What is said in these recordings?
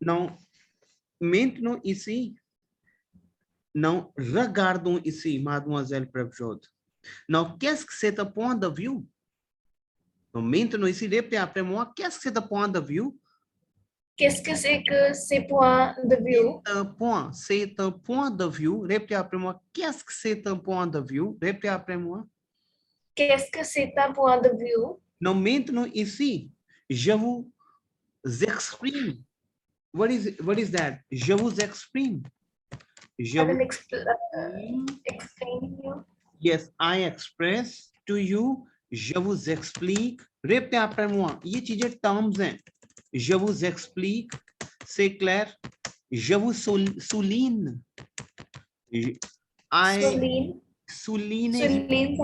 Now, maintenant ici, now regardons ici, mademoiselle Prabjot. Now, qu'est-ce que c'est un point de vue? Now, maintenant ici, répétez après moi, qu'est-ce que c'est un point de vue? Qu'est-ce que c'est que ces points de vue? C'est un point de vue. Répétez après moi, qu'est-ce que c'est un point de vue? Répétez après moi. Qu'est-ce que c'est un point de vue? Now, maintenant ici, je vous exprime. What is that? Je vous exprime. Je I vous will exprime. explain you. Yes, I express to you. Je vous explique. Répétez après moi. ये चीजें terms हैं. Je vous explique. C'est clair. Je vous souligne. Souligne. Souligne. Souligne, ça veut dire.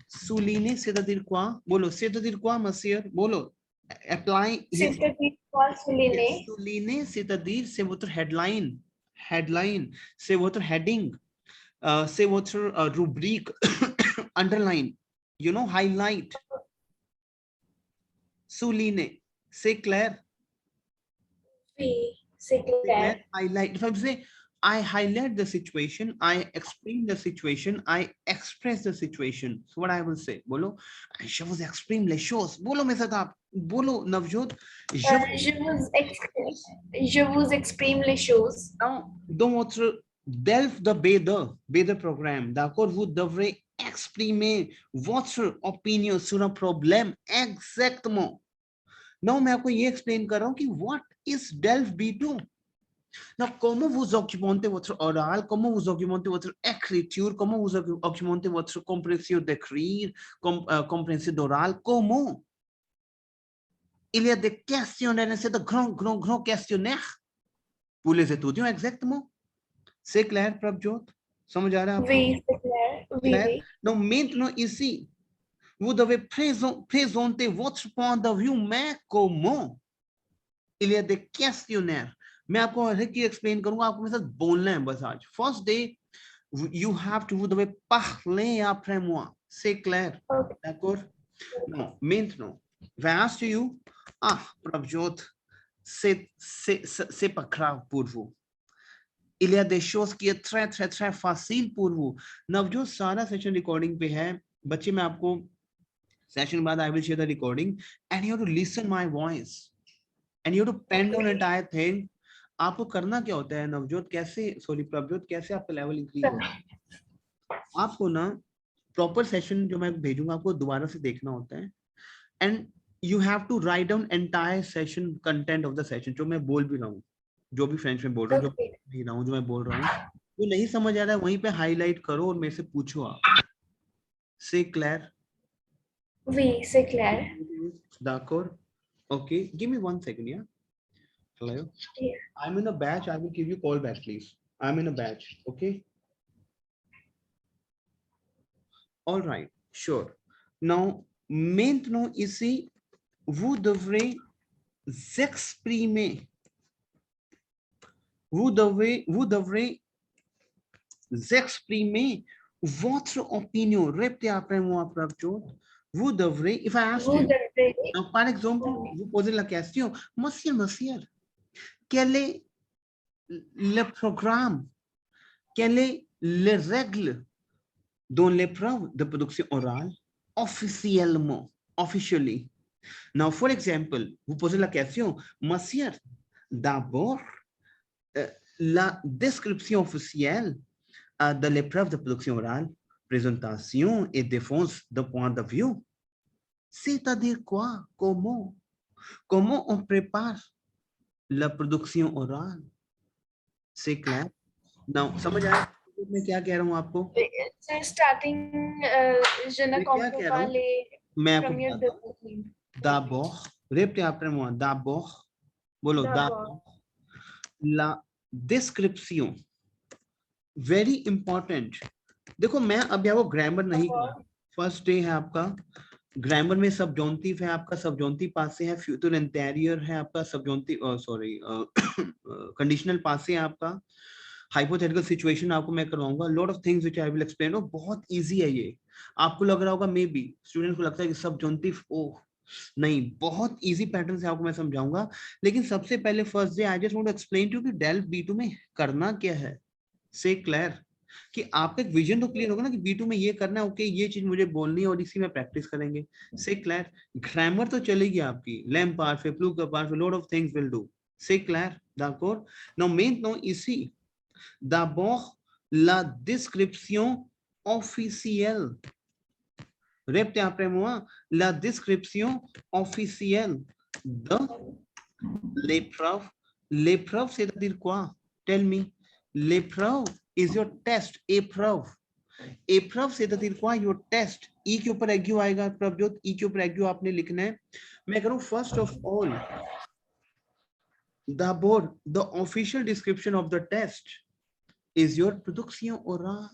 Souligne, c'est-à-dire quoi? Bolo, c'est-à-dire quoi, monsieur? Bolo. Apply. C'est-à-dire quoi souligner? Souligne, c'est-à-dire c'est votre headline. Headline. C'est votre heading. C'est votre rubrique. Underline. You know, highlight. Souligne. C'est clair. Oui, c'est clair. Highlight. If I say, I highlight the situation, I explain the situation, I express the situation. So what I will say, बोलो, je vous exprime les choses. बोलो मेरे साथ आप, बोलो Navjot. Je vous exprime les choses. Now, dans votre DELF the Beda programme, d'accord, vous devrez exprimer votre opinion sur un problème exactement. Now, मैं आपको ये explain कर रहा हूँ कि what is DELF B2? Now, como vous documentez votre oral, comment vous documentez votre écriture, comment vous documentez votre compréhension d'écrire, compréhension d'oral, comment? Il y a des questionnaires, c'est de grands questionnaires pour les étudiants, exactement. C'est clair, Prabjot? समझ आ रहा है आपको? Oui, c'est clair. Oui, oui. Donc, maintenant, ici, vous devez présenter votre point de vue, mais comment? Il y a des questionnaires. मैं आपको हर एक एक्सप्लेन करूंगा, आपको मेरे साथ बोलना है बस आज. First day, you have to, vous devez parler après moi. C'est clair? Okay. D'accord? Non, maintenant, vais ask you, Prabjot, c'est pas grave pour vous. Il y a des choses qui est très facile pour vous. Navjot सारा session recording पे है. बच्चे मैं आपको सेशन बाद I will share the recording and you have to listen my voice and you have to pen down entire thing. आपको करना क्या होता है नवजोत, कैसे सॉरी प्रभजोत, कैसे आपका लेवल इंक्रीज होगा? आपको ना प्रॉपर सेशन जो मैं भेजूंगा आपको दोबारा से देखना होता है and you have to write down entire session content of the session. जो मैं बोल भी रहा हूँ, जो भी फ्रेंच में बोल रहा हूँ, जो नहीं रहा हूँ, जो मैं बोल रहा हूँ, जो नहीं समझ आ रहा है वहीं पे हाईलाइट करो और मेरे से पूछो आप. से clear? Oui, c'est clair. D'accord. Okay, give me 1 second, yeah. Hello. Yeah. I'm in a batch. I will give you call back, please. I'm in a batch. Okay. All right. Sure. Now, maintenant ici, vous devrez exprimer. Vous devrez exprimer votre opinion. Répétez après moi, Prabjot. Vous devrez, if I ask you, now, par exemple, vous posez la question, monsieur, quel est le programme, quelles sont les règles dans l'épreuve de production orale officiellement, officially? Now, for example, vous posez la question, monsieur, d'abord, la description officielle de l'épreuve de production orale, présentation et défense de point de vue. C'est-à-dire quoi? Comment? Comment on prépare la production orale? C'est clair? Non, समझ आया मैं क्या कह रहा हूँ आपको? Starting, je ne comprends pas les premières deux lignes. D'abord, répétez après moi. D'abord, बोलो d'abord. La description, very important. देखो मैं अभी आपको ग्रामर नहीं कर, फर्स्ट डे है आपका, ग्रामर में सबजॉन्टिव है आपका, सबजॉन्टिव पासे है, फ्यूचर इंटीरियर है आपका, सबजॉन्टिव सॉरी कंडीशनल पासे है आपका, हाइपोथेटिकल सिचुएशन आपको मैं करवाऊंगा, lot of things which I will explain. बहुत इजी है ये. आपको लग रहा होगा मे बी, स्टूडेंट को लगता है कि सबजॉन्टिव, ओह नहीं, बहुत इजी पैटर्न से आपको मैं समझाऊंगा, लेकिन सबसे पहले first day I just want to explain to कि डेल्फ B2 में करना क्या है। से क्लियर कि आपका एक विजन तो क्लियर होगा ना कि B2 में ये करना है, ओके ये चीज मुझे बोलनी है और इसी में प्रैक्टिस करेंगे। से क्लियर, ग्रामर तो चलेगी आपकी, लैम्प पार्फे, प्लूक पार्फे, lot of things will do. से clear, d'accord? Now maintenant ici, d'abord la description officielle. Répétez après moi, la description officielle de l'épreuve. L'épreuve, c'est-à-dire quoi? Tell me. L'épreuve is your test. Épreuve. Épreuve, c'est-à-dire quoi? Your test. E के ऊपर एग्यू आएगा प्रभजोत, E के ऊपर एग्यू आपने लिखना है। मैं करूं first of all, d'abord the official description of the test is your production oral.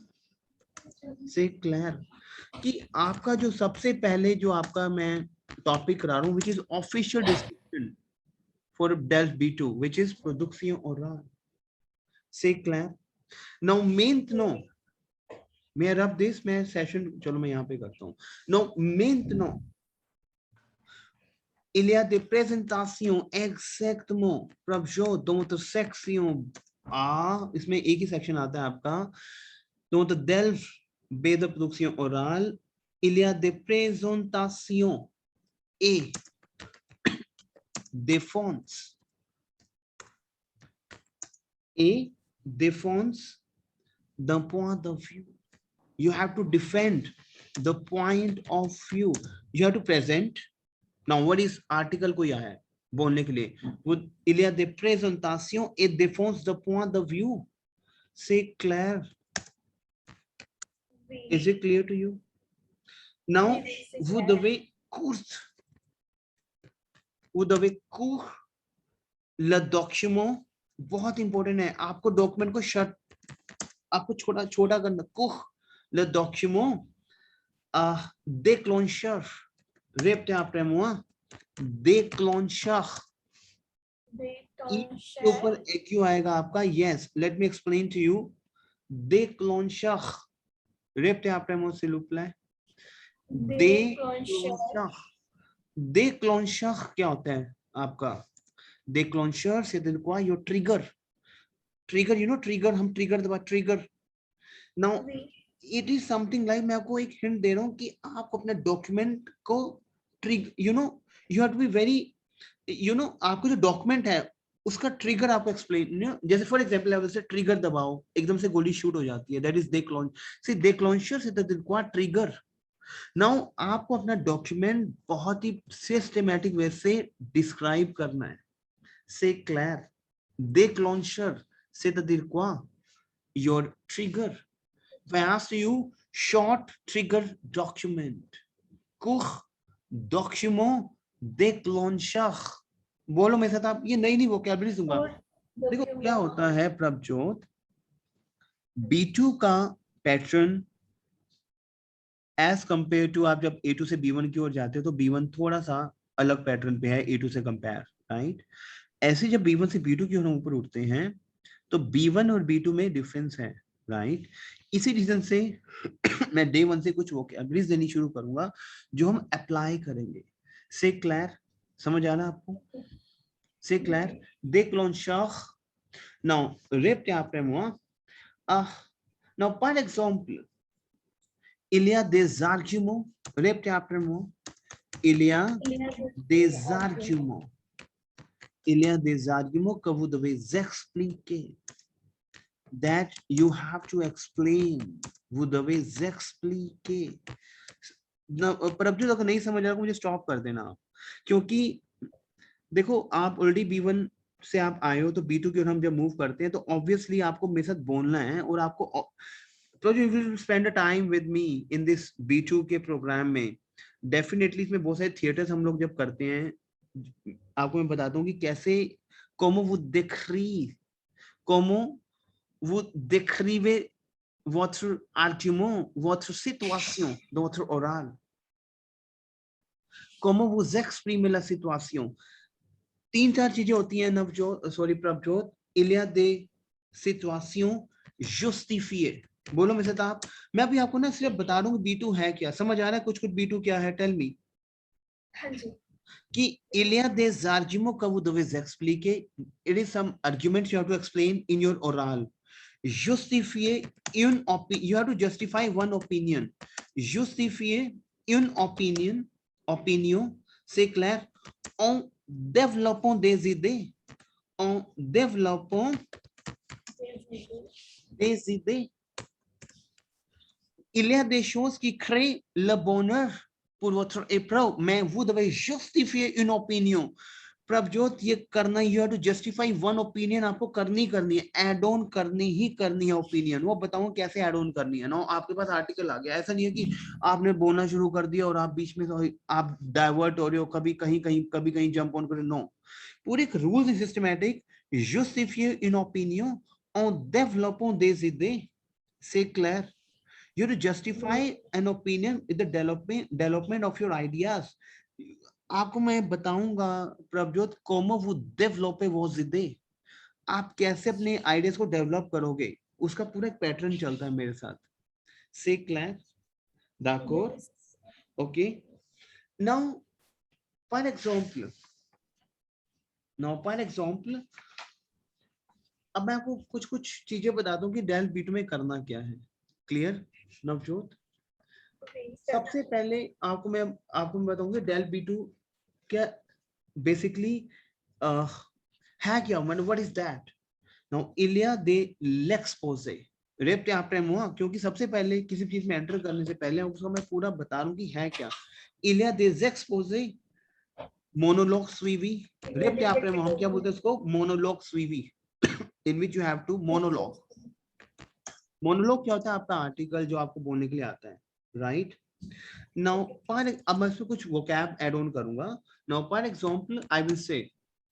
से क्लियर कि आपका जो सबसे पहले जो आपका मैं टॉपिक करा रहा हूं, which is official description for Delft B2, which is production oral. से क्लियर। Now maintenant, मैं रब दिस मैं सेशन, चलो मैं यहाँ पे करता हूँ। Now maintenant, il y a des présentations exactement प्रभजो d'autres sections A, इसमें एक ही सेक्शन आता है आपका, donc Delft B de production orale, il y a des présentations et défense d'un point de vue. You have to defend the point of view. You have to present. Now what is article को यहाँ है बोलने के लिए, वो il y a des présentations et défense de point de vue. C'est clair? Is it clear to you? Now vous devez court le document, बहुत इंपॉर्टेंट है आपको डॉक्यूमेंट को आपको छोटा छोटा करना। कुछ le document déclencheur. Répétez après moi, déclencheur. ऊपर क्यों आएगा आपका? Yes, let me explain to you. Déclencheur. Répétez après moi s'il vous plaît. Déclencheur. Déclencheur क्या होता है आपका? Déclencheur c'est de quoi? Your trigger. Trigger, you know trigger, हम trigger दबा trigger. Now it is something like, मैं आपको एक हिंट दे रहा हूँ कि आप अपने डॉक्यूमेंट को you know you have to be very, you know आपको जो डॉक्यूमेंट है उसका ट्रिगर आपको एक्सप्लेन, जैसे फॉर एग्जांपल आप जैसे ट्रिगर दबाओ एकदम से गोली शूट हो जाती है, दैट इज déclencheur से ट्रिगर। नाउ आपको अपना डॉक्यूमेंट बहुत ही सिस्टमैटिक वे से डिस्क्राइब करना है। से क्लियर, déclencheur से your trigger. If I ask you short trigger document, कुछ document déclencheur, बोलो मेरे साथ आप, ये नई वोकैबुलरी दूंगा। देखो क्या होता है प्रभजोत, B2 का पैटर्न एज कंपेयर टू, आप जब A2 से B1 की ओर जाते हो तो B1 थोड़ा सा अलग पैटर्न पे है A2 से कंपेयर, राइट? ऐसे जब B1 से B2 की ओर ऊपर उठते हैं तो B1 और B2 में डिफरेंस है, राइट? इसी रीजन से मैं डे 1 से कुछ वोकैबुलरीज देनी शुरू करूंगा जो हम अप्लाई करेंगे। से क्लियर, समझ आ रहा आपको? C'est clair? Déclencheur. Now, répétez après moi. Now, par exemple, il y a des arguments. Répétez après moi. Il y a des arguments. Il y a des arguments que vous devez expliquer. That you have to explain. Vous devez expliquer. पर अब जो अगर नहीं समझ आ रहा मुझे स्टॉप कर देना आप, क्योंकि देखो आप ऑलरेडी B1 से आप आए हो तो B2 की ओर हम जब मूव करते हैं तो ऑब्वियसली आपको मेरे साथ बोलना है और आपको तो you will spend a time with me in this B2 के प्रोग्राम में। डेफिनेटली इसमें बहुत सारे थिएटर्स हम लोग जब करते हैं, आपको मैं बताता हूँ कि कैसे comment vous décrivez votre argument, votre situation dans votre oral. Comment vous exprimez la situation. 3-4 चीजें होती हैं नवजोत, सॉरी Prabhjot. Il y a des situations justifiées. बोलो मेरे साथ आप, मैं अभी आपको ना सिर्फ बता रहा हूँ B2 है क्या, समझ आ रहा है कुछ B2 क्या है? Tell me. हाँ जी। कि Ilha de Zargimo que vous devez expliquer. It is some arguments you have to explain in your oral. Justifier une opinion. You have to justify one opinion. Justifier une opinion. Opinion, c'est clair. En développant des idées. En développant des idées. Il y a des choses qui créent le bonheur pour votre épreuve, mais vous devez justifier une opinion. Prabhjot ये करना, you have to justify one opinion. आपको करनी है, add on करनी है ओपिनियन. वो बताऊं कैसे एड ऑन करनी है ना. आपके पास आर्टिकल आ गया, ऐसा नहीं है कि आपने बोलना शुरू कर दिया और आप बीच में आप डाइवर्ट हो रहे हो, कभी कहीं जंप ऑन कर. नो, पूरे एक rules systematic. justifier une opinion en développant des idées. C'est clair. You have to justify an opinion with the development of your ideas. आपको मैं बताऊंगा Prabhjot comment vous développez vos idées. आप कैसे अपने आइडियाज को डेवलप करोगे, उसका पूरा एक पैटर्न चलता है मेरे साथ. C'est clair? D'accord? Okay. Now, par exemple, अब मैं आपको कुछ चीजें बताता हूँ कि डेल बीट में करना क्या है. क्लियर नवजोत? सबसे पहले आपको मैं बताऊंगा डेल बी2 क्या बेसिकली है क्या. मतलब व्हाट इज दैट. नाउ इलिया दे लेक्सपोजे रेप्टे आपने मुआ, क्योंकि सबसे पहले किसी चीज में एंटर करने से पहले उसको मैं पूरा बता रहा हूँ कि है क्या. इलिया दे एक्सपोजे मोनोलॉग स्वीवी. रेप्टे आपने मुआ, हम क्या बोलते हैं उसको, मोनोलॉग स्वीवी, in which you have to monologue. Monologue क्या होता है? आपका आर्टिकल जो आपको बोलने के लिए आता है, राइट. नाउ अब मैं इसमें कुछ वोकैब ऐड ऑन करूंगा. Now for example I will से,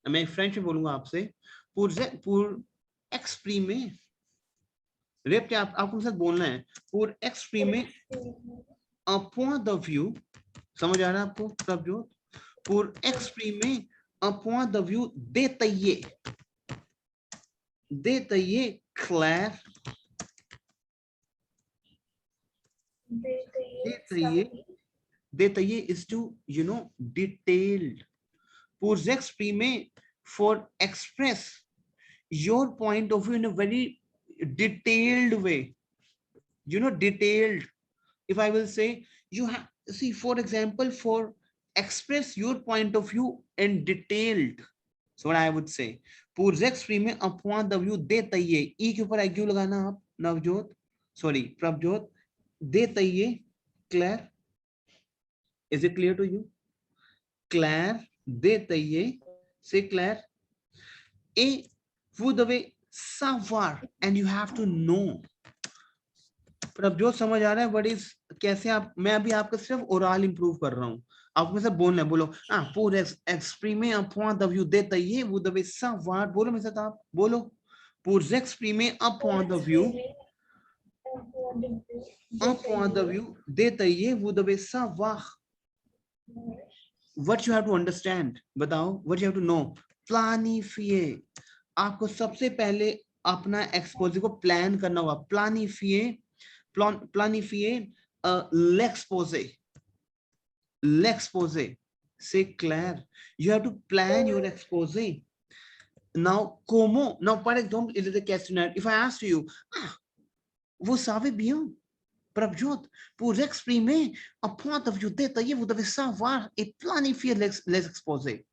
मैं फ्रेंच में बोलूंगा आपसे, pour exprimer. रेप क्या आपको साथ बोलना है. pour exprimer un point de vue. समझ आ रहा है आपको Prabhjot? pour exprimer un point de vue détaillé, clair. Détaillé is to, you know, detailed. Pour exprimer, for express your point of view in a very detailed way. You know, detailed. If I will say, you have, see, for example, for express your point of view in detailed. So what I would say, pour exprimer un point de vue détaillé. E के ऊपर I क्यों लगाना आप नवजोत, सॉरी Prabhjot? détaillé, clair. Is it clear to you? Clair, détaillé, c'est clair. Et vous devez savoir, and you have to know. Prabhjot समझ आ रहा है what is, कैसे आप, मैं अभी आपका सिर्फ ओरल इंप्रूव कर रहा हूँ. आपको सब बोलना है, बोलो pour exprimer un point de vue détaillé, vous devez savoir. बोलो मेरे साथ, आप बोलो. pour exprimer un point de vue détaillé, vous devez savoir. What you have to understand, बताओ. What you have to know. Planifier. आपको सबसे पहले अपना एक्सपोजर को प्लान करना होगा. planifier l'exposé. C'est clair. You have to plan your expose. Now, comment? Now, for example, it is a questionnaire. If I ask you, vous savez bien, Prabjot, pour exprimer un point de vue détaillé, vous devez savoir et planifier les exposés.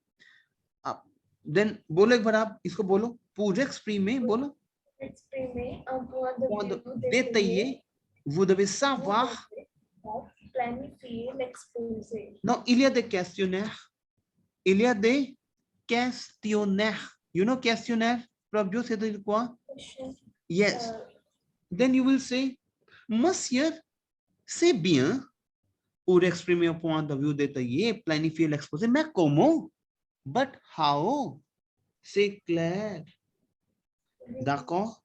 Then, बोलो एक बार आप इसको बोलो. pour exprimer, बोलो. Exprimer un point de vue détaillé, vous devez savoir. Planifier l'exposé. Non, il y a des questionnaires. Il y a des questionnaires. You know questionnaire? Prabjot, c'est quoi? Yes. Then you will say, Monsieur, c'est bien pour exprimer un point de vue détaillé, planifier l'exposé. Mais comment? But how? C'est clair. D'accord?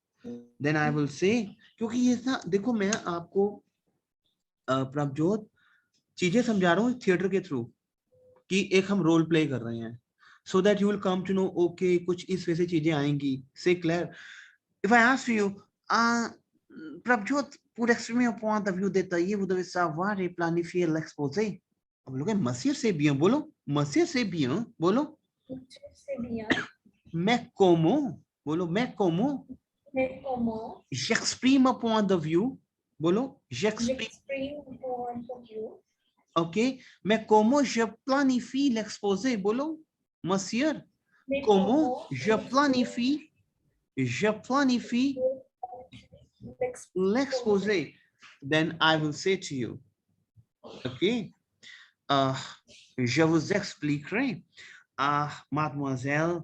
Then I will say, क्योंकि ये ना, देखो मैं आपको प्रभजोत चीजें समझा रहा हूँ थिएटर के थ्रू, कि एक हम रोल प्ले कर रहे हैं, so that you will come to know, okay, कुछ इस वजह से चीजें आएंगी. C'est clair. If I ask you, Prabhjot, pour exprimer un point de vue détaillé, vous devez savoir et planifier l'exposé. अब लोग मसियर c'est bien, बोलो मसियर c'est bien, बोलो c'est bien, mais comment, बोलो mais comment, j'exprime un point de vue, बोलो j'exprime un point de vue, ok, mais comment je planifie l'exposé, बोलो monsieur, comment je planifie l'exposé, then I will say to you, ok, je vous expliquerai. Mademoiselle,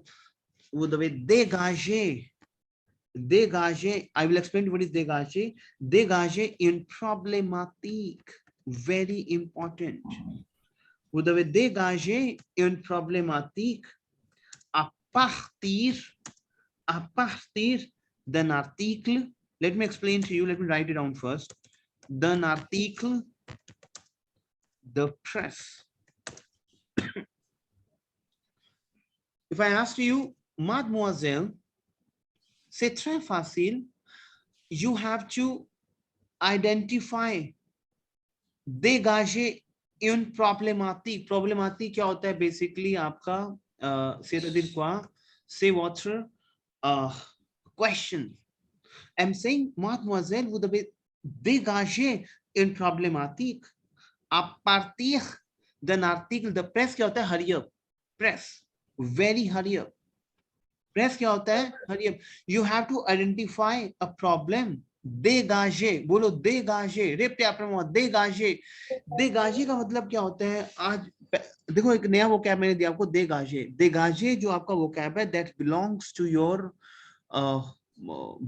vous devez dégager, I will explain what is dégager. Dégager une problématique, very important. Vous devez dégager une problématique à partir d'un article. Let me explain to you, let me write it down first. D'un article de presse. If I ask you, mademoiselle, c'est très facile. You have to identify, dégager une problématique. Problématique क्या होता है? Basically आपका c'est-à-dire quoi? C'est votre question. I'm saying, mademoiselle, vous devez dégager une problématique à partir d'un article de presse. क्या होता है? Hurry up. Press. Very hurry up. Press क्या होता है? Hurry up. You have to identify a problem. dégager, बोलो dégager. Répétez après moi. dégager. dégager का मतलब क्या होता है? आज देखो एक नया vocab मैंने दिया आपको, dégager. dégager जो आपका vocab है, that belongs to your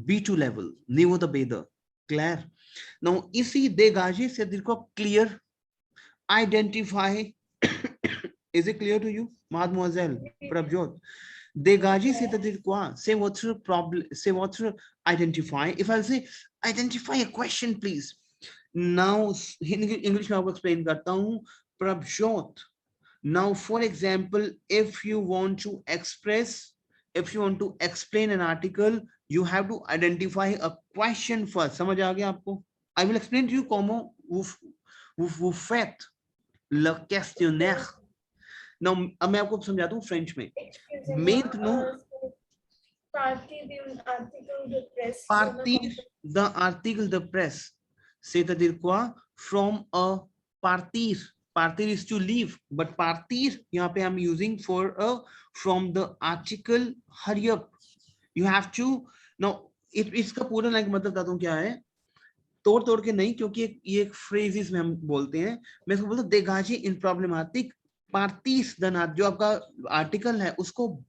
B2 level, niveau de B2. Clair? Now इसी dégager से दिल को clear, identify. Is it clear to you, mademoiselle Prabjot? Dégager, c'est-à-dire quoi? C'est votre problem, c'est votre identify. If I'll say identify a question, please. Now, English में आपको explain करता हूँ. Prabjot. Now, for example, if you want to explain an article, you have to identify a question first. समझ आ गया आपको? I will explain to you comment vous faites le questionnaire. Now, अब मैं आपको समझाता हूँ फ्रेंच में. Maintenant, partir the article de presse, c'est-à-dire quoi? From a partir. Partir is to leave, but partir यहाँ पे I'm using for a from the article hurry up. You have to now. इसका पूरा लाइक मतलब बताता हूँ क्या है. तोड़ के नहीं, क्योंकि ये एक फ्रेजेस में हम बोलते हैं. मैं इसको बोलता हूँ dégager une problématique partir d'un, जो आपका आर्टिकल है उसको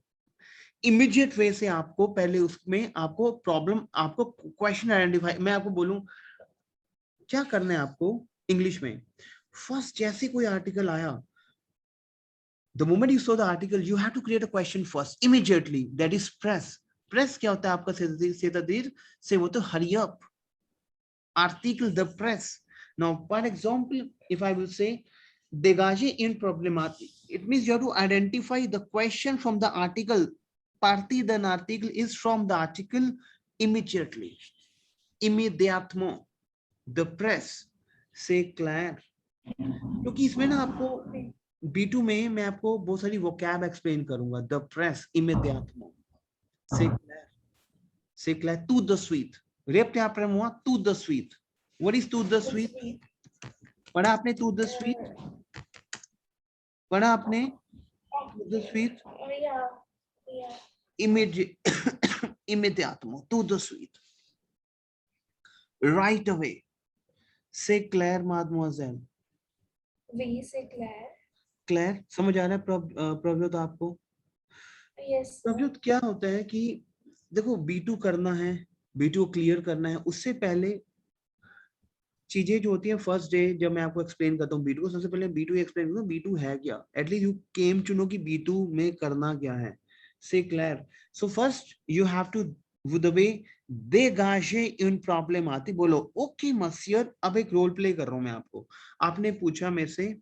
इमीडिएट वे से आपको पहले उसमें आपको प्रॉब्लम, आपको क्वेश्चन आइडेंटिफाई. मैं आपको बोलूं क्या करना है आपको इंग्लिश में. फर्स्ट जैसे कोई आर्टिकल आया, the moment you saw the article, you have to create a question first immediately. That is press. Press क्या होता है आपका? c'est-à-dire से वो तो hurry up. Article the press. Now for example, if I will से dégager une problématique, it means you have to identify the question from the article. Partie d'un article is from the article immediately, immédiatement. The press, c'est clair? क्योंकि इसमें ना आपको B2 में मैं आपको बहुत सारी vocab explain करूंगा. The press, immédiatement. C'est clair? C'est clair? Tout de suite. Répétez après moi. Tout de suite. What is tout de suite? पढ़ा आपने tout de suite? पढ़ा आपने tout de suite? Immédiatement, tout de suite, right away. C'est clair, mademoiselle? Oui, c'est clair. Clair? समझ आ रहा है प्रभुत आपको? Yes. प्रभुत क्या होता है कि देखो B2 करना है, B2 क्लियर करना है, उससे पहले चीजें जो होती है फर्स्ट डे जब मैं आपको एक्सप्लेन करता हूँ B2 को, सबसे पहले B2 एक्सप्लेन करूँ B2 है क्या. At least you came to know कि B2 में करना क्या है. C'est clair? So first you have to, vous devez dégager une problématique. बोलो ओके मसियर. अब एक रोल प्ले कर रहा हूं मैं आपको. आपने पूछा मेरे से,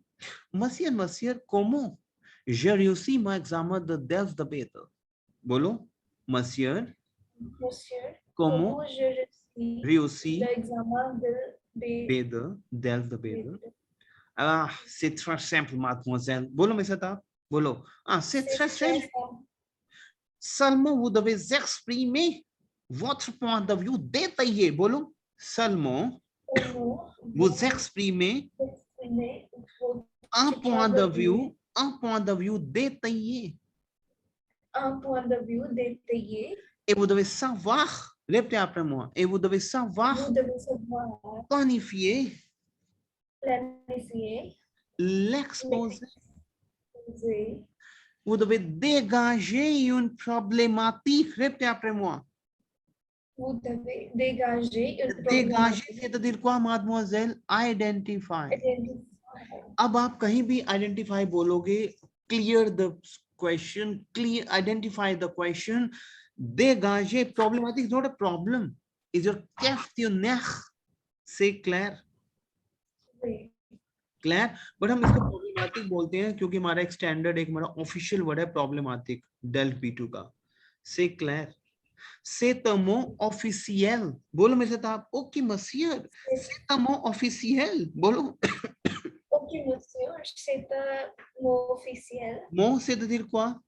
मसियर comment j'ai réussi mon examen de Delft de Beta. बोलो मसियर comment j'ai réussi l'examen de Delft de Beta. Ah, c'est très simple, mademoiselle. Bolo, mes ça. Bolo. Ah, c'est très simple. Seulement, vous devez exprimer votre point de vue détaillé. Bolo. Seulement, vous exprimez un point de vue détaillé. Un point de vue détaillé. Et vous devez savoir, répétez après moi, et vous devez savoir planifier l'exposé. Vous devez dégager une problématique, répétez après moi. Vous devez dégager une dégager, c'est-à-dire quoi, mademoiselle? Identify. अब आप कहीं भी identify बोलोगे, clear the question, clear, identify the question. Dégager, problematique is not a problem. Is your questionnaire. C'est clair? Clear, but हम इसको प्रॉब्लमेटिक बोलते हैं क्योंकि हमारा एक स्टैंडर्ड, एक हमारा ऑफिशियल वर्ड है प्रॉब्लमेटिक, डेल्ट B2 का. से clear? C'est un mot officiel. बोलो मेरे साथ आप. Okay monsieur. C'est un mot officiel. बोलो. Ok monsieur, c'est un mot officiel. Mot c'est de dire quoi?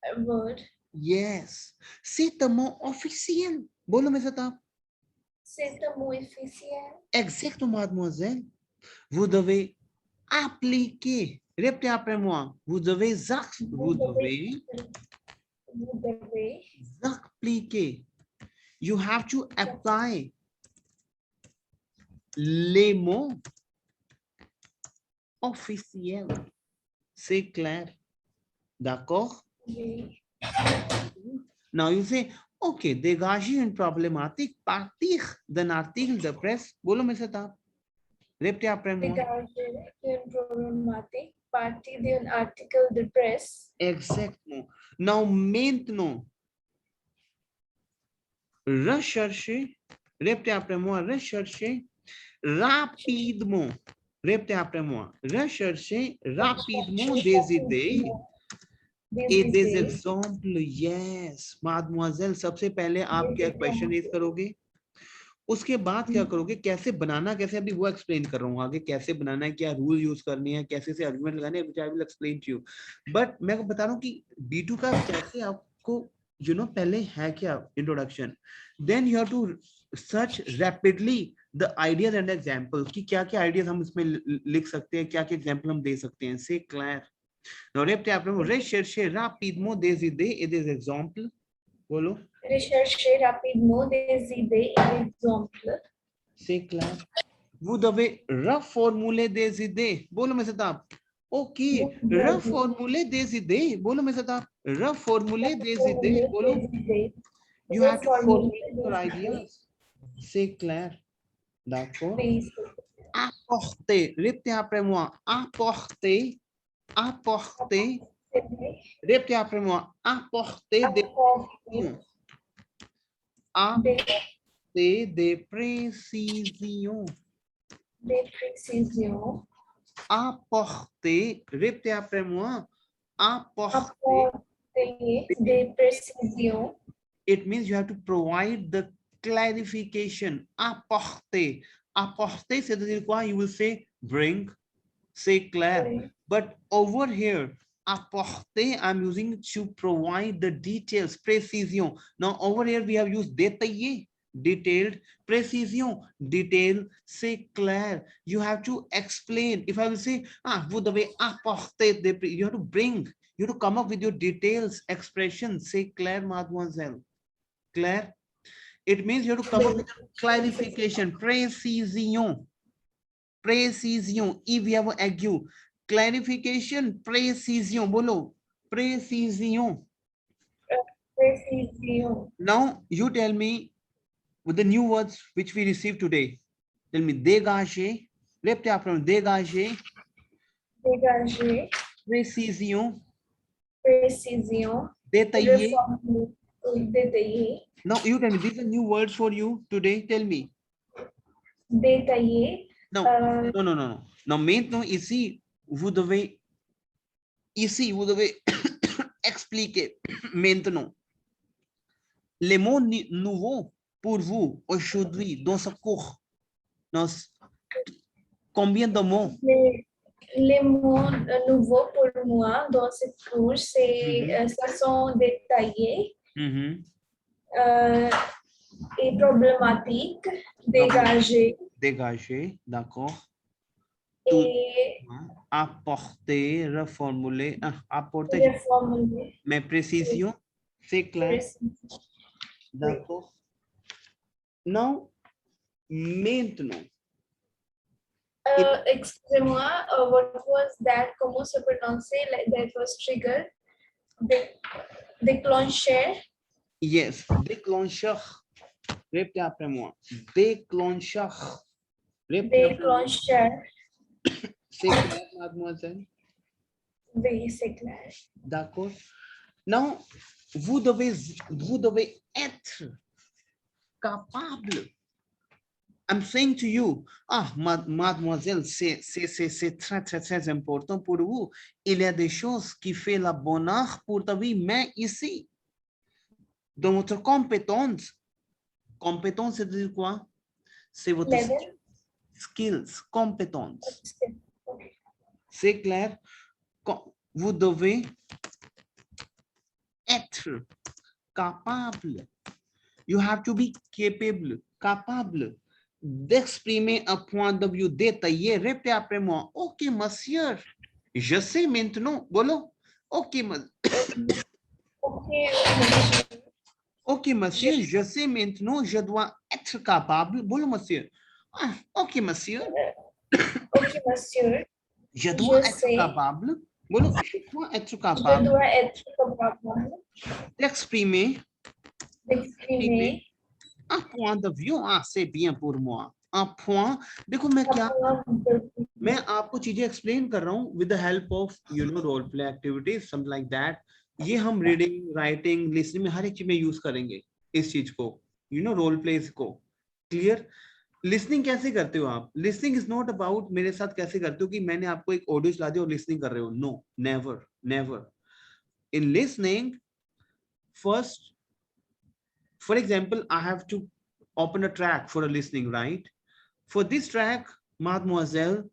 A word. Yes. C'est un mot officiel. बोलो मेरे साथ आप. C'est un mot officiel. Exactement, mademoiselle. Vous devez appliquer. Répétez après moi. Vous devez appliquer. You have to apply les mots officiels. C'est clair? D'accord? Oui. Now you say, okay, dégager une problématique partir d'un article de presse. बोलो मेरे साथ आप. Répétez après moi. Dégager une problématique partir d'un article de presse. Exactement. Now maintenant, rechercher, répétez après moi, rechercher rapidement. Répétez après moi. Rechercher rapidement des idées et des exemples. Yes, mademoiselle, सबसे पहले आप क्या question raise करोगे? उसके बाद क्या करोगे? कैसे बनाना, कैसे अभी वो एक्सप्लेन कर रहा हूँ आगे, कैसे बनाना है, क्या रूल यूज करनी है, कैसे से आर्गुमेंट लगाने हैं, I will explain to you. But मैं बता रहा हूँ कि B2 का कैसे आपको पहले है क्या introduction, then you have to search rapidly the ideas and examples कि क्या क्या आइडियाज हम इसमें लिख सकते हैं, क्या क्या एग्जांपल हम दे सकते हैं. से क्लियर? नाउ रेप्टे आप rechercher rapidement des idées et des exemples. बोलो. Rechercher rapidement des idées et exemples. C'est clair? Vous devez reformuler des idées. बोलो मेरे साथ आप. Okay, reformuler des idées. बोलो मेरे साथ आप. Reformuler des idées. बोलो. You have to formulate your ideas. C'est clair? D'accord? Apporter. Répétez après moi. Apporter. Apporter. Répétez après moi. Apporter des précisions. Apporter des précisions. Des précisions. Apporter, répétez après moi. Apporter des précisions. It means you have to provide the clarification. Apporter. Apporter, c'est-à-dire quoi? You will say bring, say clair. But over here, apporter, I'm using to provide the details, précision. Now over here, we have used détaillé. Detailed, précision, detail, c'est clair. You have to explain. If I will say, vous devez apporter, you have to bring, you have to come up with your details, expressions, c'est clair, mademoiselle. Clair? It means you have to come up with clarification, précision. Précision, if you have an ague. Clarification, précision, bolo. Précision. Précision. Now you tell me, with the new words which we received today, tell me dégager, répétez après moi, dégager, dégager, précision, précision, détailler, détailler. Now you tell me, these are new words for you today, tell me. Détailler. No, no. Now maintenant ici, vous devez expliquer maintenant les mots nouveaux pour vous aujourd'hui dans ce cours. Combien de mots? Les mots nouveaux pour moi dans cette couche, ce sont détaillés et problématiques, dégagés. Dégagé, d'accord. Et apporter, reformuler, apporter. Reformuler. Mais précision, c'est clair. D'accord. Non, maintenant. Excusez-moi, what was that? Comment se prononcer? That was trigger. Déclencheur. Yes, déclencheur. Répétez après moi. Déclencheur. Déclencheur. C'est clair, mademoiselle? Oui, c'est clair. D'accord. Non, vous devez être capable. I'm saying to you, mademoiselle, c'est très important pour vous. Il y a des choses qui font la bonheur pour ta vie, mais ici, dans votre compétence, c'est de dire quoi? C'est votre skills, compétences. C'est clair? Vous devez être capable. You have to be capable d'exprimer un point de vue détaillé. Répétez après moi. Ok, monsieur. Je sais maintenant. Bolo. Ok, ok, monsieur. Je sais maintenant. Je dois être capable. Bolo, monsieur. Ok, monsieur. Ok, monsieur. Je dois être capable. Bolo, je dois être capable. Je dois être capable d'exprimer un point de vue. C'est bien pour moi. Un point. देखो मैं आपको चीजें explain कर रहा हूँ with the help of role play activities, something like that. ये हम reading, writing, listening में हर एक चीज में यूज करेंगे इस चीज को, role plays को. Clear? Listening कैसे करते हो आप? Listening is not about मेरे साथ कैसे करते हो कि मैंने आपको एक ऑडियो चला दिया और listening कर रहे हो. No, never. In listening, first, for example, I have to open a track for a listening, right? For this track, mademoiselle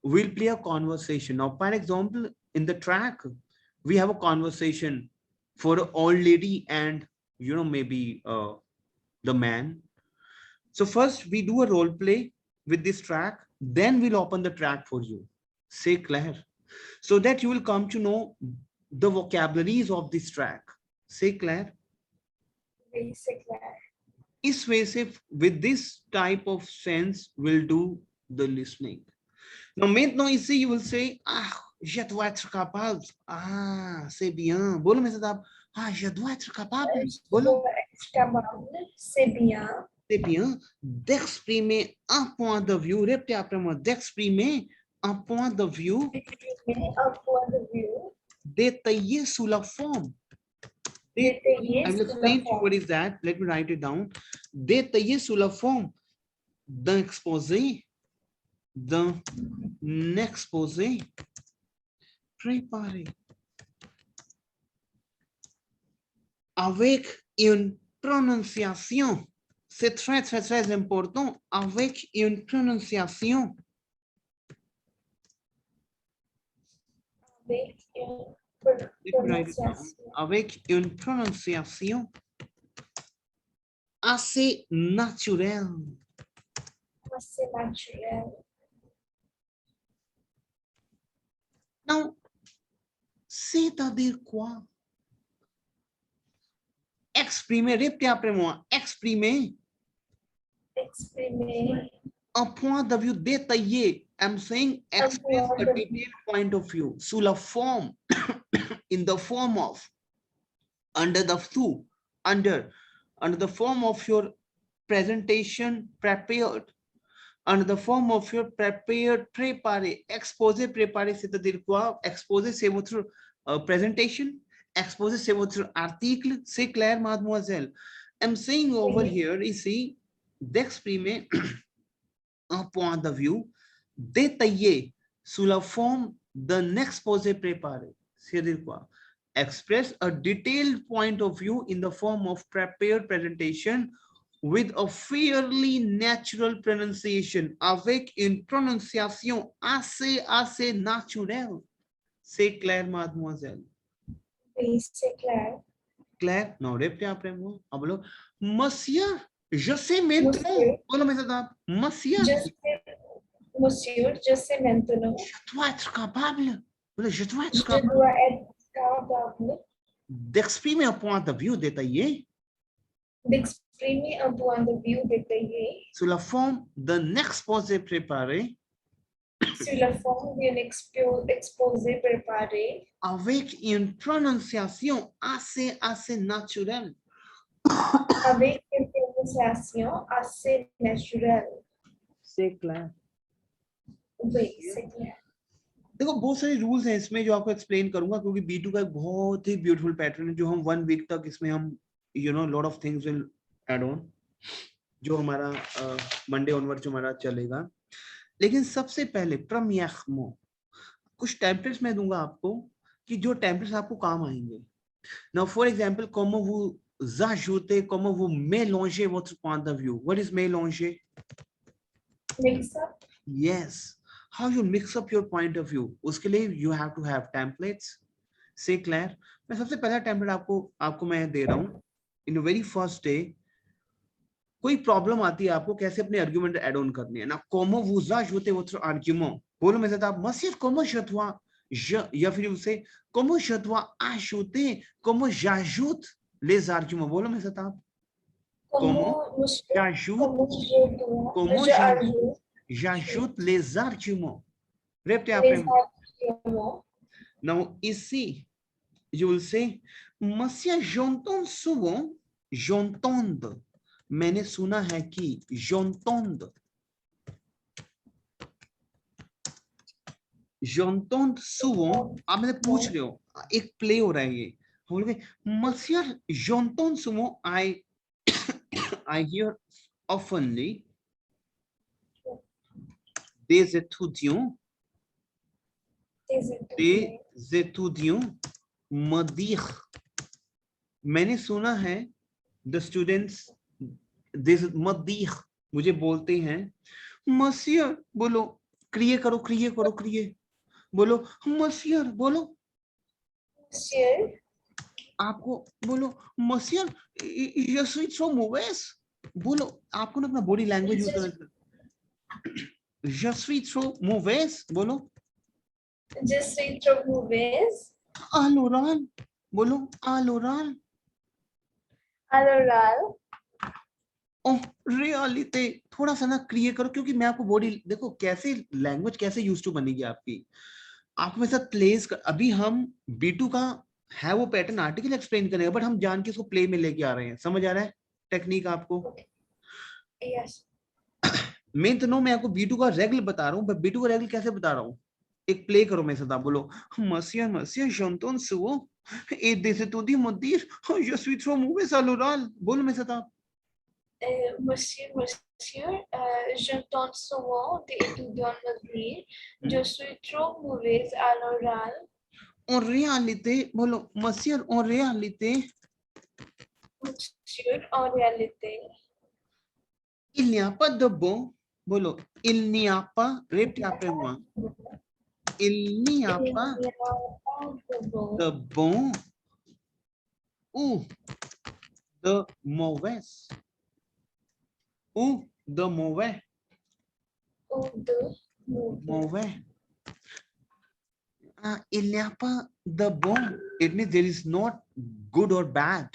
will play a conversation. Now, for example, in the track, we have a conversation for an old lady and, maybe the man. So first we do a role play with this track, then we'll open the track for you. C'est clair? So that you will come to know the vocabularies of this track. C'est clair? C'est clair. Is with this type of sense will do the listening. Now maintenant ici you will say, je dois être capable. C'est bien. Bolo mes adab. Je dois être capable. Bolo. C'est bien. C'est bien d'exprimer un point de vue. Répétez après moi. D'exprimer un point de vue. Détaillé sous la forme. I will explain to you what is that. Let me write it down. Détaillé sous la forme d'un exposé préparé avec une prononciation. C'est très important. Avec une prononciation. Avec une prononciation assez naturelle. Non, c'est-à-dire quoi? Exprimer, répétez après moi, exprimer un point de vue détaillé. I'm saying express a detailed point of view sous la forme, in the form of, under the form of your presentation prepared, under the form of your prepared, préparé, exposé, préparé, c'est-à-dire quoi? Exposé, c'est votre presentation. Exposé, c'est votre article. C'est clair, mademoiselle? I'm saying over here, ici, d'exprimer un point de vue détaillé sous la forme d'un exposé préparé. C'est-à-dire quoi? Express a detailed point of view in the form of prepared presentation with a fairly natural pronunciation, avec une prononciation assez naturelle. C'est clair, mademoiselle? Oui, c'est clair. Claire, non, répétez après moi. अब बोलो, monsieur, je sais maintenant. Monsieur, बोलो मेरे साथ आप, monsieur. monsieur, je sais maintenant. Je dois être capable. बोलो, je dois être Je capable dois être capable d'exprimer un point de vue détaillé d'exprimer un point de vue détaillé sous la forme d'un exposé préparé sur la forme d'un exposé préparé avec une prononciation assez naturelle. avec une prononciation assez naturelle. C'est clair. Oui, c'est clair. देखो बहुत सारे रूल्स हैं इसमें जो आपको एक्सप्लेन करूंगा क्योंकि B2 का एक बहुत ही ब्यूटीफुल पैटर्न है जो हम 1 वीक तक इसमें हम lot of things will add on जो हमारा मंडे ऑनवर्ड जो हमारा चलेगा। लेकिन सबसे पहले premièrement कुछ टेम्पलेट्स मैं दूंगा आपको कि जो टेम्पलेट्स आपको काम आएंगे। Now for example, comment vous ajoutez, comment vous mélangez votre point de vue. What is mélanger? Mix up. Yes. How you mix up your point of view. उसके लिए you have to have templates. Say clair. मैं सबसे पहला टेम्पलेट आपको मैं दे रहा हूँ। In the very first day, कोई प्रॉब्लम आती है आपको कैसे अपने आर्गुमेंट ऐड ऑन करने है ना। Comment vous ajoutez votre argument. बोलो मेरे साथ आप, monsieur, comment je dois, या फिर उसे comment je dois ajouter, comment j'ajoute les arguments. बोलो मेरे साथ आप, comment j'ajoute, comment j'ajoute les arguments. Répétez après moi. Now ici, je will say, monsieur, j'entends souvent, j'entends. मैंने सुना है कि, j'entends. J'entends souvent, आप मैंने पूछ रहे हो, एक प्ले हो रहा है ये, हम बोलोगे monsieur, j'entends souvent, I hear oftenly des étudiants me dire, मैंने सुना है the students me dire, मुझे बोलते हैं monsieur, बोलो क्रिए करो बोलो monsieur, बोलो Monsieur, आपको बोलो monsieur, je suis trop mauvaise, बोलो आपको ना अपना बॉडी लैंग्वेज यूज करना। je suis trop mauvaise, बोलो je suis trop mauvaise. à l'oral, बोलो à l'oral, À l'oral. en réalité थोड़ा सा ना क्रिएट करो क्योंकि मैं आपको बॉडी देखो कैसे लैंग्वेज कैसे यूज टू बनेगी आपकी। आपको मेरे साथ प्लेस कर, अभी हम B2 का है वो पैटर्न आर्टिकल एक्सप्लेन करेंगे बट हम जान के इसको प्ले में लेके आ रहे हैं। समझ आ रहा है टेक्निक आपको? Yes. मैं तो नो मैं आपको B2 का रेगुलर बता रहा हूँ, बट B2 का रेगुलर कैसे बता रहा हूँ। एक प्ले करो मेरे साथ, आप बोलो monsieur j'entends souvent et des étudiants me dire je suis trop mauvaise à l'oral, बोलो मेरे साथ आप। Monsieur, j'entends souvent des étudiants me dire je suis trop mauvaise à l'oral. En réalité, बोलो monsieur, en réalité, Monsieur, en réalité, il n'y a pas de bon, बोलो il n'y a pas, répétez après moi, il n'y a pas de bon ou de mauvais, ou de mauvais, mauvais. Il n'y a pas de bon. It means there is not good or bad.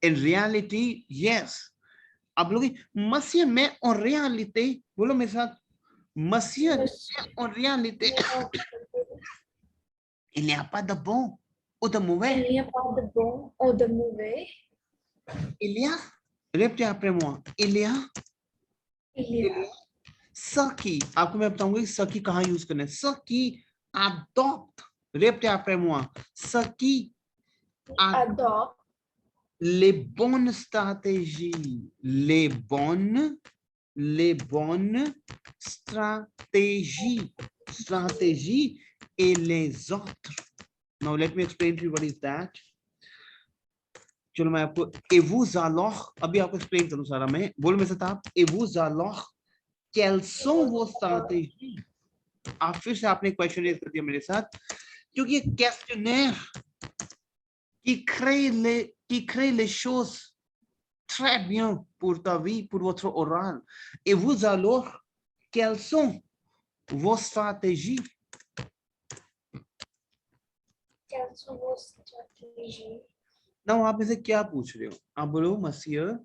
In reality, yes. आप लोग monsieur मैं en réalité, बोलो मेरे साथ, monsieur en réalité, il n'y a pas de bon ou de mauvais. il n'y a pas de bon ou de mauvais. Il y a, répétez après moi, il y a ce qui, आपको मैं बताऊंगा कि ce qui कहाँ यूज करना है। Ce qui adopte, répétez après moi, ce qui adopte les bonnes stratégies, les bonnes stratégies et les autres. Now let me explain to you what is that. चलो मैं आपको et vous alors अभी आपको एक्सप्लेन करूं सारा मैं बोल में साथ आप et vous alors quelles sont vos stratégies आप फिर से आपने क्वेश्चन रेज कर दिया मेरे साथ क्योंकि ये questionnaire qui crée les choses très bien pour ta vie, pour votre oral. Et vous alors, quelles sont vos stratégies? Quelles sont vos stratégies? Non, आप इसे क्या पूछ रहे हो? आप बोलो, monsieur,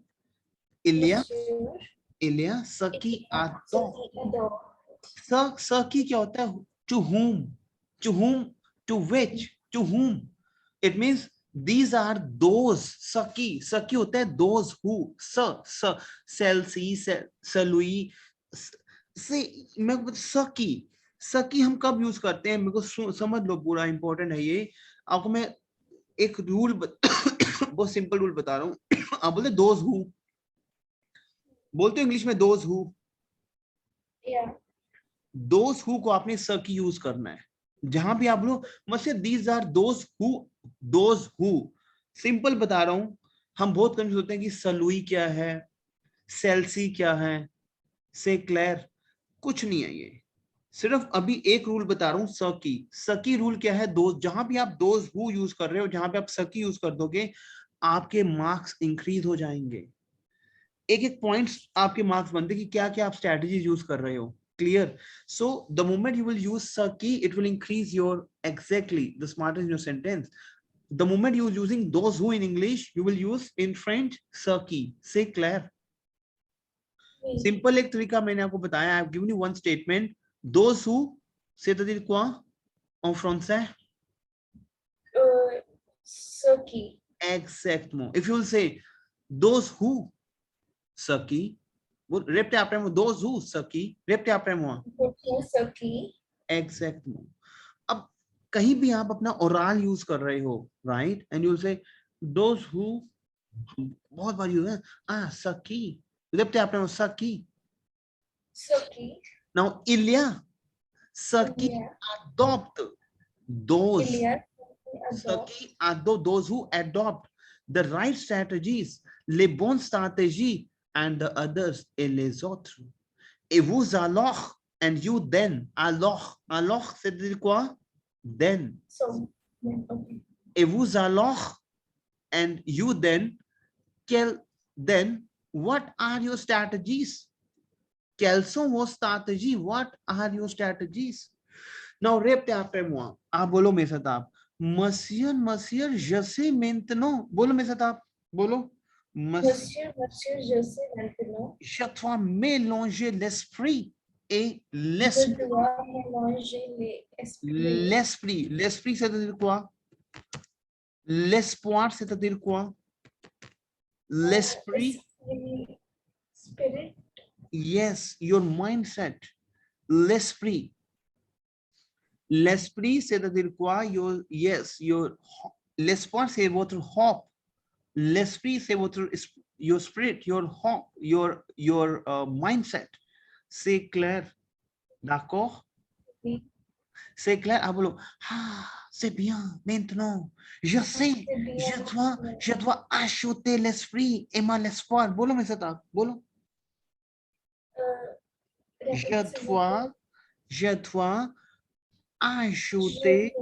il y a ce qui adore. Ce qui क्या होता है? To whom, to which, to whom. It means these are those. Saki होता है those who. Celsi, Celui. से मैं सकी हम कब यूज करते हैं? मेरे को समझ लो, पूरा इंपॉर्टेंट है ये। आपको मैं एक रूल बहुत सिंपल रूल बता रहा हूँ। आप बोलते दोज हु, बोलते इंग्लिश में those who. Those who co आपने सकी यूज करना है जहां भी आप लोग मतलब these are those who. Simple बता रहा हूं। हम बहुत कंफ्यूज होते हैं कि सलुई क्या है, सेल्सी क्या है, सेक्लेर। कुछ नहीं है ये, सिर्फ अभी एक रूल बता रहा हूँ। सकी रूल क्या है? दोस्त, जहां भी आप दोज हु यूज कर रहे हो, जहां पे आप सकी यूज कर दोगे आपके मार्क्स इंक्रीज हो जाएंगे। एक एक पॉइंट्स आपके मार्क्स बनते कि क्या क्या आप स्ट्रेटजीज यूज कर रहे हो। Clear? So the moment you will use saki, it will increase your exactly the smartness in your sentence. The moment you are using those who in English, you will use in French saki. Say clair. Simple एक तरीका मैंने आपको बताया. I have given you one statement. Those who, c'est-à-dire quoi en français? Saki. Exactement. If you will say those who saki, répétez après moi. Those who saki. Répétez après moi. Saki. Exactement. अब कहीं भी आप अपना oral use कर रहे हो, right, and you से those who, बहुत बार यूज है सकी, लेफ्ट आपने सकी सकी। नाउ इलिया सकी adopt those, सकी adopt those who adopt the right strategies, les bonnes stratégies, and the others et les autres. Et vous alors, and you then, alors c'est dire quoi? Then. So, okay. Et vous alors, and you then, then what are your strategies? Quelles sont vos stratégies? What are your strategies? Now répétez après moi. आप बोलो मेरे साथ आप. Monsieur, je sais maintenant. बोलो मेरे साथ आप. बोलो. Monsieur, je sais maintenant. Je dois mélanger l'esprit et l'esprit. Je dois mélanger l'esprit. L'esprit, c'est-à-dire quoi? L'espoir, c'est-à-dire quoi? L'esprit. Spirit. Yes, your mindset. L'esprit. L'esprit, c'est-à-dire quoi? Your, yes, your, l'espoir, c'est votre hope. L'esprit, c'est votre, your spirit, your hope, your mindset. C'est clair? D'accord? Oui. C'est clair? Ah, boulot. Ah, c'est bien, maintenant. Je sais, je dois acheter l'esprit et mal l'espoir. Boulot, mais c'est ça. Boulot. Je dois ajouter,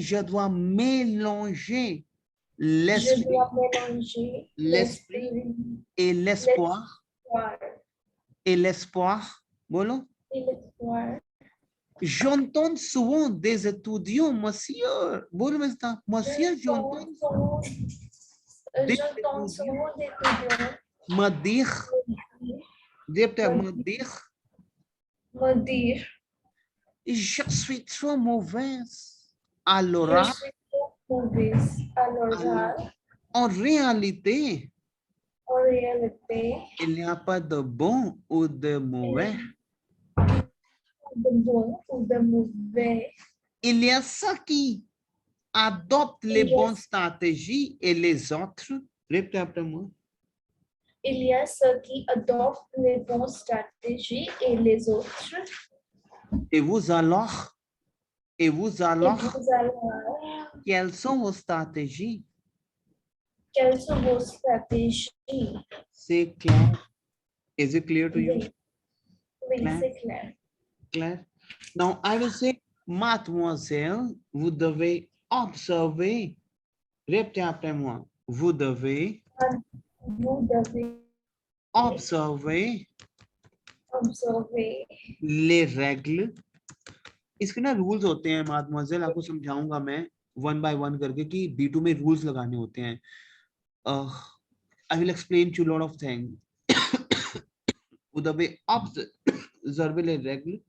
je dois mélanger l'esprit et l'espoir. Et l'espoir. Boulot. J'entends souvent des étudiants, monsieur. Boulot, mais c'est ça. Monsieur, j'entends souvent des étudiants me dire, je suis trop mauvaise à l'oral. En réalité, il n'y a pas de bon ou de mauvais. Il y a ceux qui adoptent les bonnes stratégies et les autres. Répétez après moi. Il y a ceux qui adoptent les bonnes stratégies et les autres. Et vous alors, quelles sont vos stratégies? Quelle sont vos stratégies? C'est clair. Is it clear to you? Oui, oui, Claire? c'est clair. Claire? Now I will say, mademoiselle, vous devez observer. Répétez après moi. Vous devez Vous devez observer observer les règles. इसके ना रूल्स होते हैं mademoiselle, आपको समझाऊंगा मैं one by one करके कि B2 में रूल्स लगाने होते हैं. I will explain to you a lot of things. Vous devez observer les règles.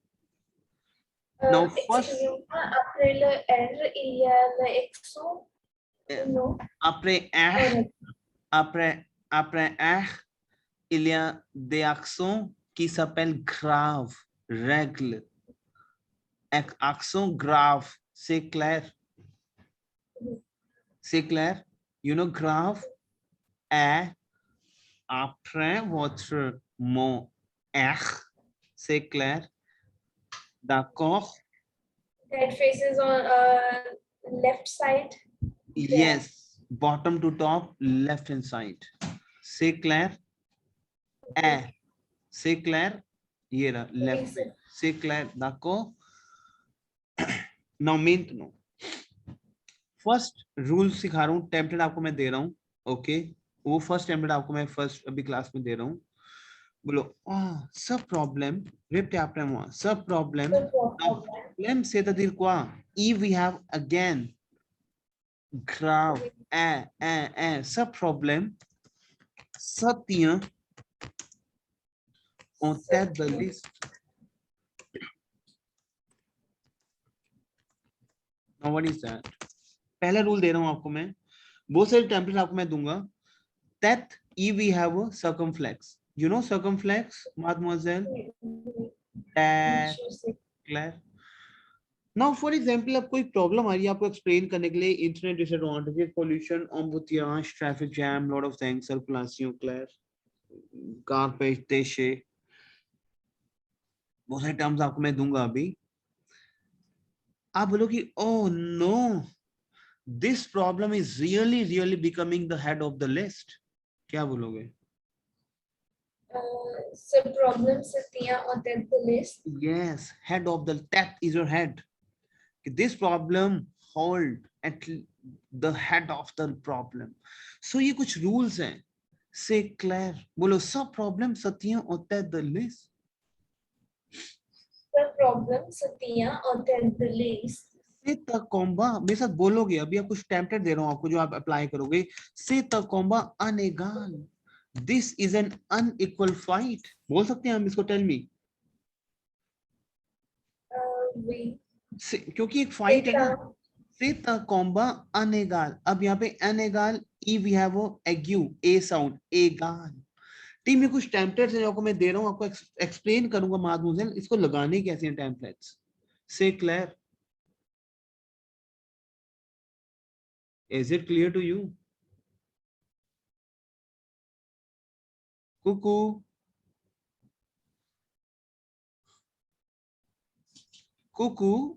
Now first, excusez-moi, après le R, il y a le accent. Non. après R, après R, il y a des accents qui s'appellent graves, règles. Accent grave, c'est clair? C'est clair? You know grave est après votre mot R, c'est clair? D'accord? That faces on left side. Yes, bottom to top, left hand side. C'est clair? est, c'est clair? ये रहा left पे, c'est clair? d'accord? Now maintenant, first rule सिखा रहा हूँ, टेम्पलेट आपको मैं दे रहा हूँ. ओके, वो फर्स्ट टेम्पलेट आपको मैं फर्स्ट अभी क्लास में दे रहा हूँ. बोलो सब प्रॉब्लम रिप्टे après moi, सब problem. Problème c'est-à-dire quoi? If we have again grave सब problem ça tient en tête de liste. Now what is that? पहला रूल दे रहा हूं आपको मैं, बहुत सारे टेम्पलेट आपको मैं दूंगा. That if we have a circumflex, you know circumflex, mademoiselle? That clear? Now for example, अब कोई प्रॉब्लम आ रही है आपको एक्सप्लेन करने के लिए, इंटरनेट डिसएडवांटेजेस, पोल्यूशन, एम्बूटियाज, traffic jam, lot of things, circulation, clear, कारपेज, देशे, बहुत सारे टर्म्स आपको मैं दूंगा अभी. आप बोलो कि oh no, this problem is really becoming the head of the list. क्या बोलोगे? So problems on the list. Yes, head of the, that is your head. This problem hold at the head of the problem. So ये कुछ rules हैं. Say clear. बोलो सब problem सतियां on the list. The problems on the list. कॉम्बा मेरे साथ बोलोगे, अभी आप कुछ टेम्पलेट दे रहा हूं आपको जो आप अप्लाई करोगे. से कॉम्बा अनेगाल, this is an unequal fight. बोल सकते हैं हम इसको? Tell me. क्योंकि एक फाइट है ना. से कॉम्बा अनेगाल. अब यहाँ पे अनेगाल, ई वी हैव एग्यू, ए साउंड, एगाल. टीम में कुछ टेम्पलेट्स हैं जो आपको मैं दे रहा हूँ, आपको एक्सप्लेन करूंगा मादमुझे इसको लगाने कैसे हैं टेम्पलेट्स. से clear? Is it clear to you? Cuckoo. Cuckoo.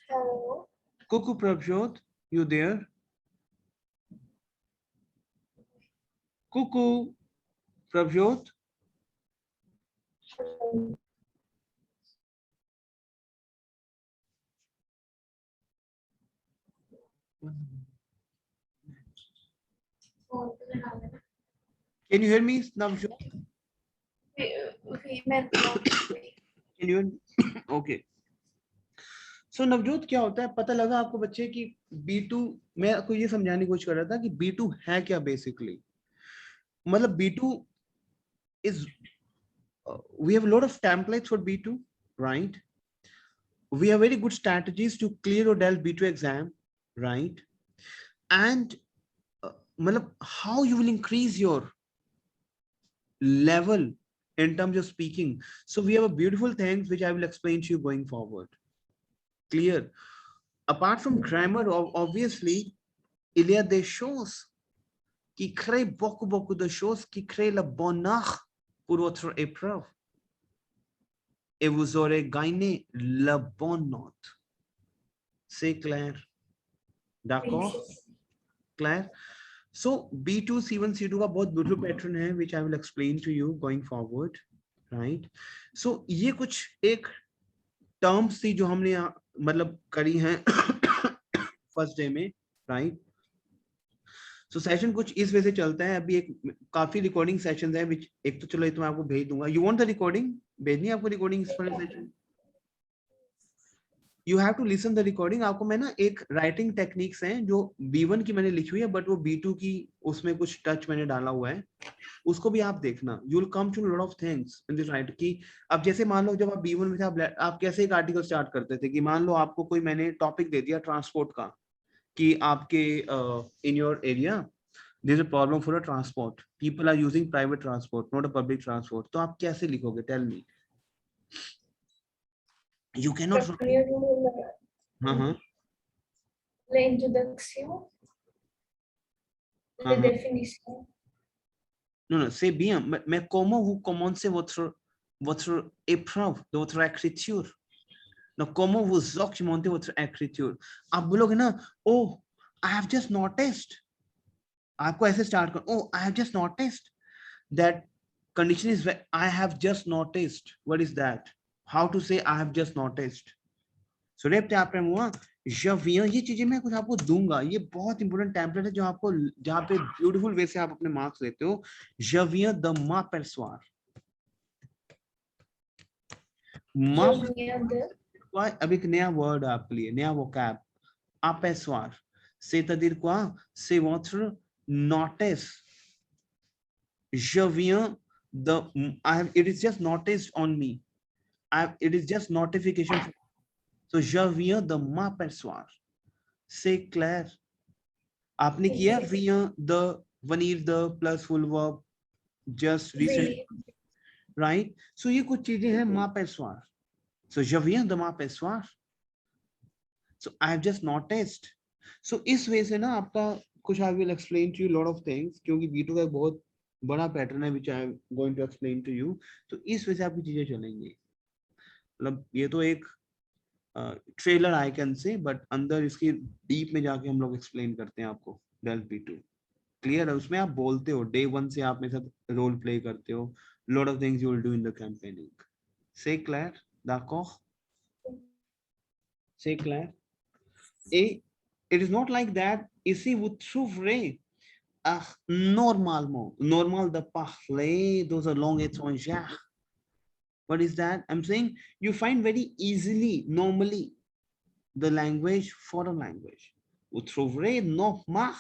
Hello. Cuckoo Prabjot, you there? Cuckoo Prabjot. Hello. Can you hear me, Navjot? Can you hear me? Okay. So Navjot, क्या होता है पता लगा आपको बच्चे कि B2, मैं आपको ये समझाने की कोशिश कर रहा था कि B2 है क्या बेसिकली. मतलब B2 is we have a lot of templates for B2, right? We have very good strategies to clear or DEL B2 exam, right? And how you will increase your level in terms of speaking. So we have a beautiful things which I will explain to you going forward. Clear? Apart from grammar, obviously, il y a des choses qui créent beaucoup de choses qui créent le bonheur pour votre épreuve. Et vous aurez gagné la bonne note. C'est clair? D'accord? Clear? So B2 C1 C2 का बहुत beautiful pattern है which I will explain to you going forward, right? So ये कुछ एक टर्म्स थी जो हमने मतलब करी हैं फर्स्ट डे में, राइट? सो सेशन कुछ इस वजह से चलता है। अभी एक काफी रिकॉर्डिंग सेशंस हैं विच एक तो चलो ये तो मैं आपको भेज दूंगा। You want the recording? भेजनी है आपको रिकॉर्डिंग इस वाले सेशन? You have to listen the recording. आपको मैं ना एक राइटिंग टेक्निक्स हैं जो B1 की मैंने लिखी हुई है बट वो B2 की उसमें कुछ टच मैंने डाला हुआ है, उसको भी आप देखना। You will come to lot of things in this right की अब जैसे मान लो जब आप B1 में थे आप कैसे एक आर्टिकल स्टार्ट करते थे कि मान लो आपको कोई मैंने टॉपिक दे दिया ट्रांसपोर्ट का कि आपके in your area there is a problem for a transport, people are using private transport not a public transport, तो आप कैसे लिखोगे? Tell me. You can not write. हाँ La introducción, la definición. Não, sei bien, mais comment vous commencez votre épreuve de votre écriture? Donc, comment vous documentez votre écriture? आप बोलोगे ना, oh, I have just noticed. आपको ऐसे start करो, oh, I have just noticed that condition is I have just noticed. What is that? How to say I have just noticed? So rape आप हुआ जब ये चीजें मैं कुछ आपको दूंगा, ये बहुत इंपॉर्टेंट टेम्पलेट है जो आपको जहाँ पे ब्यूटीफुल वे से आप अपने मार्क्स लेते हो। जविया द मा परसवार, अब एक नया वर्ड आपके लिए, नया vocab, aperçoir, c'est-à-dire quoi? C'est votre notice. Je viens de, it is just noticed on me. It is just notification. So je viens de m'aperçoir. C'est clair. आपने किया vient the venir the plus full verb just recently, right? So ये कुछ चीजें हैं m'aperçoir. So je viens de m'aperçoir. So I have just noticed. So इस वजह से ना आपका कुछ I will explain to you lot of things क्योंकि B2 का एक बहुत बड़ा पैटर्न है which I am going to explain to you. तो इस वजह से आपकी चीजें चलेंगी। मतलब ये तो एक trailer I can say, but अंदर इसकी डीप में जाके हम लोग एक्सप्लेन करते हैं आपको डेल B2। क्लियर है? उसमें आप बोलते हो डे 1 से आप मेरे साथ रोल प्ले करते हो, lot of things you will do in the campaigning. C'est clair? D'accord? C'est clair? Et it is not like that. Ici vous trouverez normalement, normal de parler dans une langue étrangère. What is that? I'm saying you find very easily, normally, the language, foreign language. Vous trouverez normal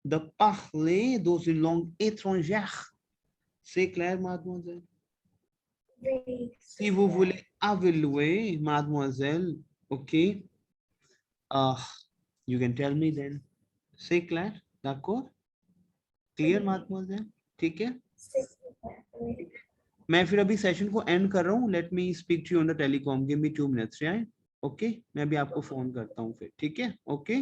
de parler dans une langue étrangère. C'est clair, mademoiselle? Si vous voulez évaluer, mademoiselle, okay, you can tell me then. C'est clair? D'accord? Clear mademoiselle? ठीक है? मैं फिर अभी सेशन को एंड कर रहा हूँ। Let me speak to you on the telecom, give me 2 minutes, right? Okay, मैं अभी आपको फोन करता हूँ फिर, ठीक है? ओके।